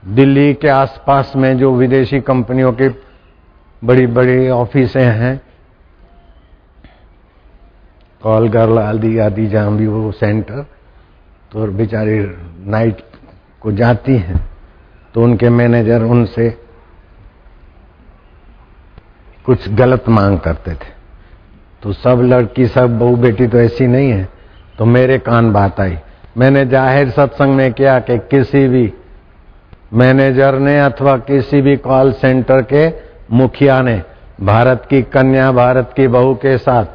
दिल्ली के आसपास में जो विदेशी कंपनियों की बड़ी बड़ी ऑफिसें हैं, कॉल गर्ल आदि जहाँ भी वो सेंटर, तो बेचारी नाइट को जाती हैं तो उनके मैनेजर उनसे कुछ गलत मांग करते थे। तो सब लड़की सब बहू बेटी तो ऐसी नहीं है, तो मेरे कान बात आई। मैंने जाहिर सत्संग में किया कि किसी भी मैनेजर ने अथवा किसी भी कॉल सेंटर के मुखिया ने भारत की कन्या भारत की बहू के साथ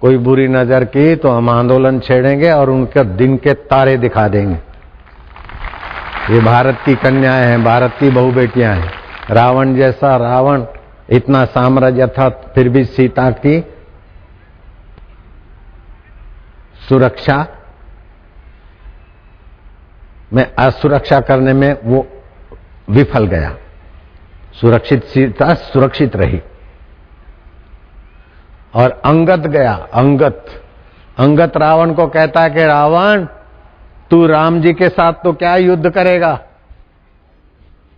कोई बुरी नजर की तो हम आंदोलन छेड़ेंगे और उनके दिन के तारे दिखा देंगे। ये भारत की कन्याएं हैं, भारत की बहू बेटियां हैं। रावण जैसा रावण, इतना साम्राज्य था, फिर भी सीता की सुरक्षा में असुरक्षा करने में वो विफल गया। सुरक्षित सीता सुरक्षित रही। और अंगद गया, अंगद रावण को कहता है कि रावण, तू राम जी के साथ तो क्या युद्ध करेगा,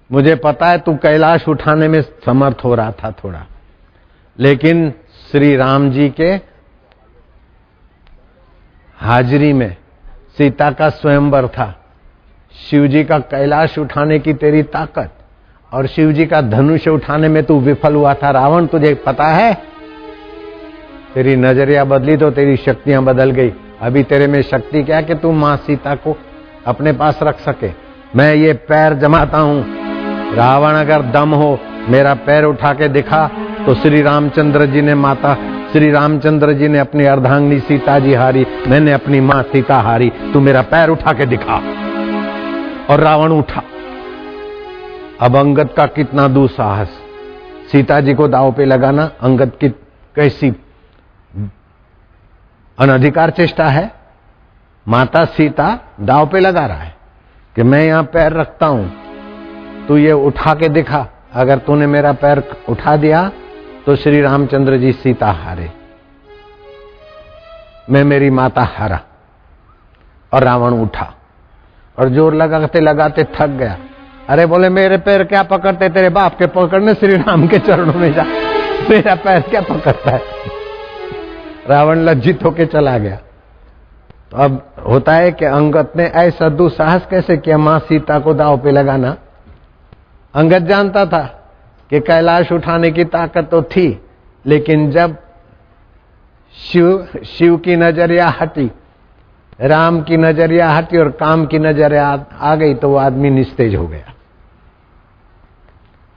मुझे पता है तू कैलाश उठाने में समर्थ हो रहा था थोड़ा, लेकिन श्री राम जी के हाजिरी में सीता का स्वयंवर था, शिव जी का कैलाश उठाने की तेरी ताकत और शिव जी का धनुष उठाने में तू विफल हुआ था। रावण, तुझे पता है तेरी नजरिया बदली तो तेरी शक्तियां बदल गई। अभी तेरे में शक्ति क्या कि तू मां सीता को अपने पास रख सके। मैं ये पैर जमाता हूं, रावण अगर दम हो मेरा पैर उठा के दिखा तो श्री रामचंद्र जी ने अपनी अर्धांगिनी सीता जी हारी, मैंने अपनी मां सीता हारी, तू मेरा पैर उठा के दिखा। और रावण उठा। अब अंगद का कितना दुस्साहस, सीता जी को दांव पे लगाना अंगद की कैसी अनधिकार चेष्टा है। माता सीता दांव पे लगा रहा है कि मैं यहां पैर रखता हूं, तू ये उठा के दिखा, अगर तूने मेरा पैर उठा दिया तो श्री रामचंद्र जी सीता हारे, मैं मेरी माता हारा। और रावण उठा और जोर लगाते लगाते थक गया। अरे बोले, मेरे पैर क्या पकड़ते, तेरे बाप के पकड़ने, श्री राम के चरणों में जा, मेरा पैर क्या पकड़ता है। रावण लज्जित होके चला गया। तो अब होता है कि अंगद ने ऐसा दुस्साहस कैसे किया मां सीता को दांव पे लगाना। अंगद जानता था कि कैलाश उठाने की ताकत तो थी, लेकिन जब शिव की नजरिया हटी, राम की नजरिया हटी और काम की नजरिया आ गई तो वो आदमी निस्तेज हो गया।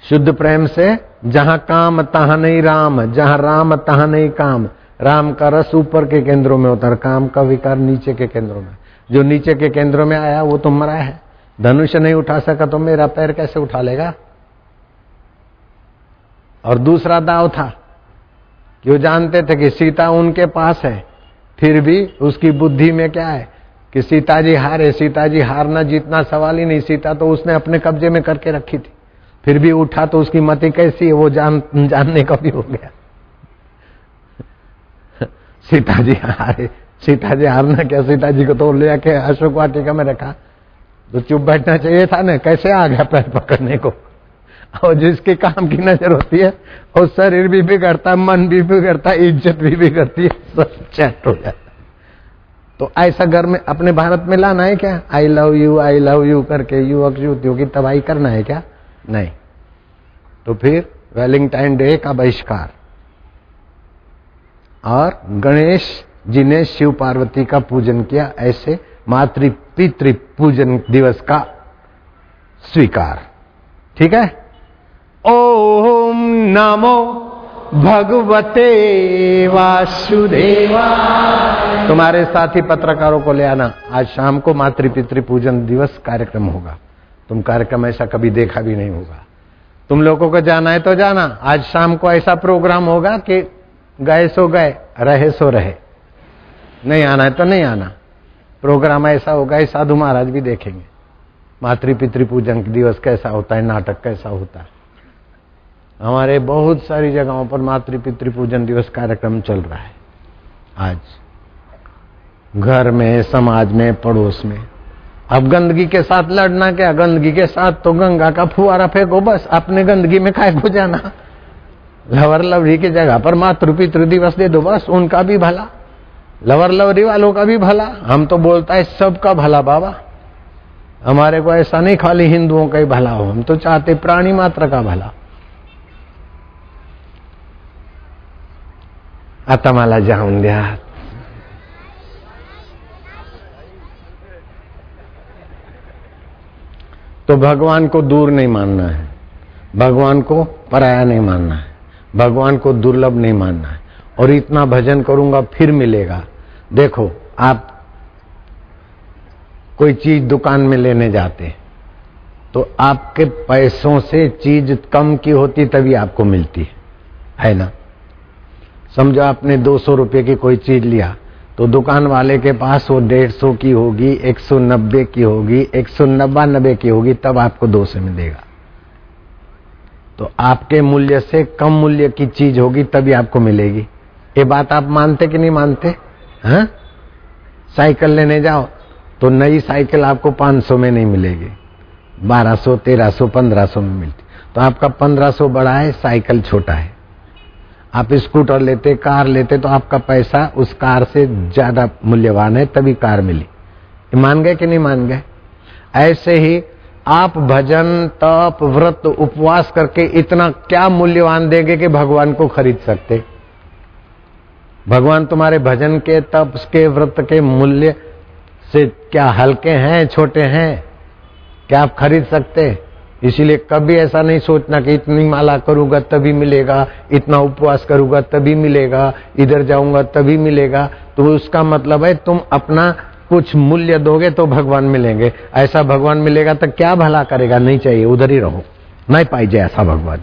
शुद्ध प्रेम से जहां काम तहां नहीं राम, जहां राम तहां नहीं काम। राम का रस ऊपर के केंद्रों में होता है, काम का विकार नीचे के केंद्रों में। जो नीचे के केंद्रों में आया वो तो मरा है। धनुष नहीं उठा सका तो मेरा पैर कैसे उठा लेगा। और दूसरा दाव था कि वो जानते थे कि सीता उनके पास है, फिर भी उसकी बुद्धि में क्या है कि सीता जी हारे। सीता जी हारना जीतना सवाल ही नहीं, सीता तो उसने अपने कब्जे में करके रखी थी, फिर भी उठा तो उसकी मति कैसी है वो जानने का भी हो गया। सीता जी हारे, सीता जी हारना क्या, सीता जी को तो ले आके अशोक वाटिका में रखा तो चुप बैठना चाहिए था ना, कैसे आ गया पैर पकड़ने को। और जिसके काम की नजर होती है और शरीर भी बिगड़ता, मन भी बिगड़ता, इज्जत भी बिगड़ती है, सब चैट हो जाता। तो ऐसा घर में अपने भारत में लाना है क्या, आई लव यू करके युवक युवतियों की तबाही करना है क्या, नहीं। तो फिर वैलेंटाइन डे का बहिष्कार। और गणेश जी ने शिव पार्वती का पूजन किया, ऐसे मातृ पितृ पूजन दिवस का स्वीकार। ठीक है। ओम नमो भगवते वासुदेवाय। तुम्हारे साथी पत्रकारों को ले आना, आज शाम को मातृ पितृ पूजन दिवस कार्यक्रम होगा। तुम कार्यक्रम ऐसा कभी देखा भी नहीं होगा। तुम लोगों को जाना है तो जाना। आज शाम को ऐसा प्रोग्राम होगा कि गए सो गए, रहे सो रहे। नहीं आना है तो नहीं आना। प्रोग्राम ऐसा होगा, ये साधु महाराज भी देखेंगे मातृ पितृ पूजन दिवस कैसा होता है, नाटक कैसा होता है। हमारे बहुत सारी जगहों पर मातृ पितृ पूजन दिवस कार्यक्रम चल रहा है आज, घर में, समाज में, पड़ोस में। अब गंदगी के साथ लड़ना क्या, गंदगी के साथ तो गंगा का फुवारा फेंको बस, अपने गंदगी में काय को जाना। लवर लवरी की जगह पर मातृ पितृ दिवस दे दो बस, उनका भी भला, लवर लवरी वालों का भी भला। हम तो बोलता है सबका भला बाबा, हमारे को ऐसा नहीं खाली हिंदुओं का ही भला हो, हम तो चाहते प्राणी मात्र का भला। आता मला जाऊन द्या। तो भगवान को दूर नहीं मानना है, भगवान को पराया नहीं मानना है, भगवान को दुर्लभ नहीं मानना है। और इतना भजन करूंगा फिर मिलेगा। देखो, आप कोई चीज दुकान में लेने जाते तो आपके पैसों से चीज कम की होती तभी आपको मिलती है ना। समझो आपने 200 रुपए की कोई चीज लिया तो दुकान वाले के पास वो 150 की होगी, 190 की होगी, 199 की होगी, तब आपको 200 में देगा। तो आपके मूल्य से कम मूल्य की चीज होगी तभी आपको मिलेगी। ये बात आप मानते कि नहीं मानते? हाँ, साइकिल लेने जाओ तो नई साइकिल आपको 500 में नहीं मिलेगी, 1200, 1300, 1500 में मिलती। तो आपका 1500 बड़ा है, साइकिल छोटा है। आप स्कूटर लेते, कार लेते तो आपका पैसा उस कार से ज्यादा मूल्यवान है, तभी कार मिली। मान गए कि नहीं मान गए? ऐसे ही आप भजन, तप, व्रत, उपवास करके इतना क्या मूल्यवान देंगे कि भगवान को खरीद सकते? भगवान तुम्हारे भजन के, तप के, व्रत के मूल्य से क्या हल्के हैं, छोटे हैं? क्या आप खरीद सकते? इसीलिए कभी ऐसा नहीं सोचना कि इतनी माला करूंगा तभी मिलेगा, इतना उपवास करूंगा तभी मिलेगा, इधर जाऊंगा तभी मिलेगा। तो उसका मतलब है तुम अपना कुछ मूल्य दोगे तो भगवान मिलेंगे। ऐसा भगवान मिलेगा तो क्या भला करेगा? नहीं चाहिए, उधर ही रहो, नहीं पाइजे ऐसा भगवान।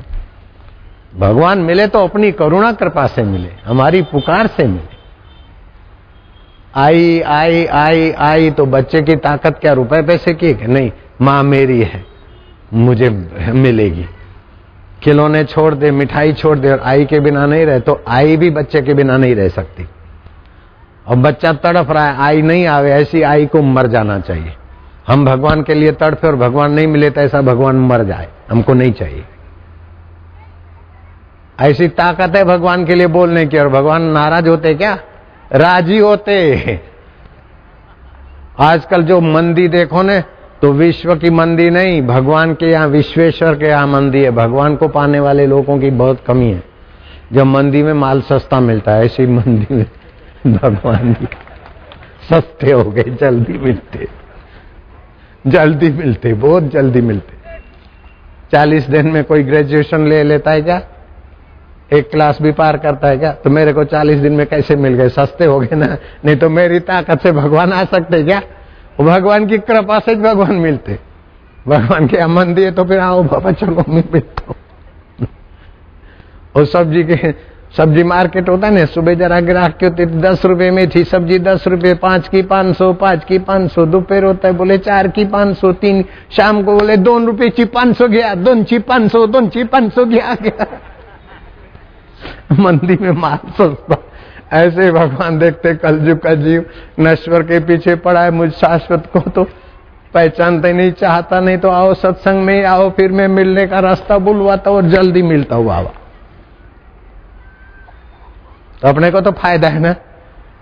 भगवान मिले तो अपनी करुणा कृपा से मिले, हमारी पुकार से मिले। आई आई आई आई तो बच्चे की ताकत क्या रुपए पैसे की? नहीं, माँ मेरी है, मुझे मिलेगी। खिलौने छोड़ दे, मिठाई छोड़ दे और आई के बिना नहीं रहे, तो आई भी बच्चे के बिना नहीं रह सकती। और बच्चा तड़फ रहा है, आई नहीं आवे, ऐसी आई को मर जाना चाहिए। हम भगवान के लिए तड़फे और भगवान नहीं मिले तो ऐसा भगवान मर जाए, हमको नहीं चाहिए। ऐसी ताकत है भगवान के लिए बोलने की। और भगवान नाराज होते क्या? राजी होते। आजकल जो मंदी देखो ने, तो विश्व की मंदी नहीं, भगवान के यहाँ, विश्वेश्वर के यहाँ मंदी है। भगवान को पाने वाले लोगों की बहुत कमी है। जब मंदी में माल सस्ता मिलता है, ऐसी मंदी में भगवान भी सस्ते हो गए, जल्दी मिलते, जल्दी मिलते, बहुत जल्दी मिलते। 40 दिन में कोई ग्रेजुएशन ले लेता है क्या? एक क्लास भी पार करता है क्या? तो मेरे को 40 दिन में कैसे मिल गए? सस्ते हो गए ना। नहीं तो मेरी ताकत से भगवान आ सकते क्या? वो भगवान की कृपा से भगवान मिलते। भगवान के अमन दिए तो फिर आओ बाबा, चलो मैं मिलता हूं। और सब्जी मार्केट होता है ना, सुबह जरा ग्राहक की होती 10 रुपए में थी सब्जी, 10 रुपए, 5 की 500, 5 की 500। दोपहर होता है बोले 4 की 500, 3 शाम को बोले 2 रुपए की 500 गया, 2 की 500, 2 की 500 गया। मंदी में माल सस्ता। ऐसे भगवान देखते कलयुग का जीव नश्वर के पीछे पड़ा है, मुझ शाश्वत को तो पहचानते नहीं, चाहता नहीं। तो आओ सत्संग में आओ, फिर मैं मिलने का रास्ता बुलवाता और जल्दी मिलता हूँ बाबा। तो अपने को तो फायदा है ना।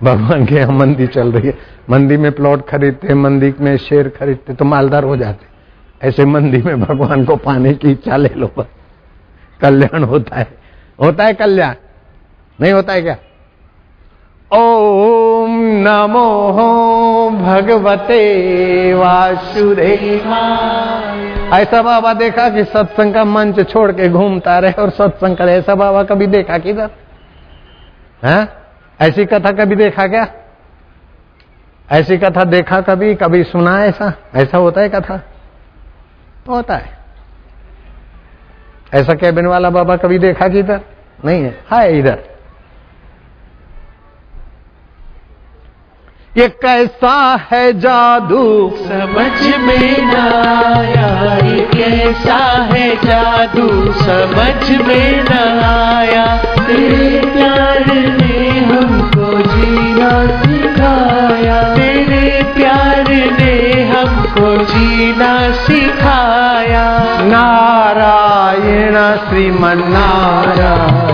भगवान के यहाँ मंदी चल रही है, मंदी में प्लॉट खरीदते, मंदी में शेयर खरीदते तो मालदार हो जाते। ऐसे मंदी में भगवान को पाने की इच्छा ले लो, बस कल्याण होता है। होता है कल्याण, नहीं होता है क्या? ओम नमो भगवते वासुदेवाय। ऐसा बाबा देखा कि सत्संग का मंच छोड़ के घूमता रहे और सत्संग करे? ऐसा बाबा कभी देखा किधर? हैं? ऐसी कथा कभी देखा क्या? ऐसी कथा देखा कभी? कभी सुना ऐसा? ऐसा होता है कथा? होता है। ऐसा कैबिन वाला बाबा कभी देखा कि इधर? नहीं है, हाय इधर। ये कैसा है जादू समझ में न आया, ये कैसा है जादू समझ में न आया। तेरे प्यार ने हमको जीना सिखाया। दिखाया, तेरे प्यार ने हमको जीना सिखाया। नारायण श्रीमन नारायण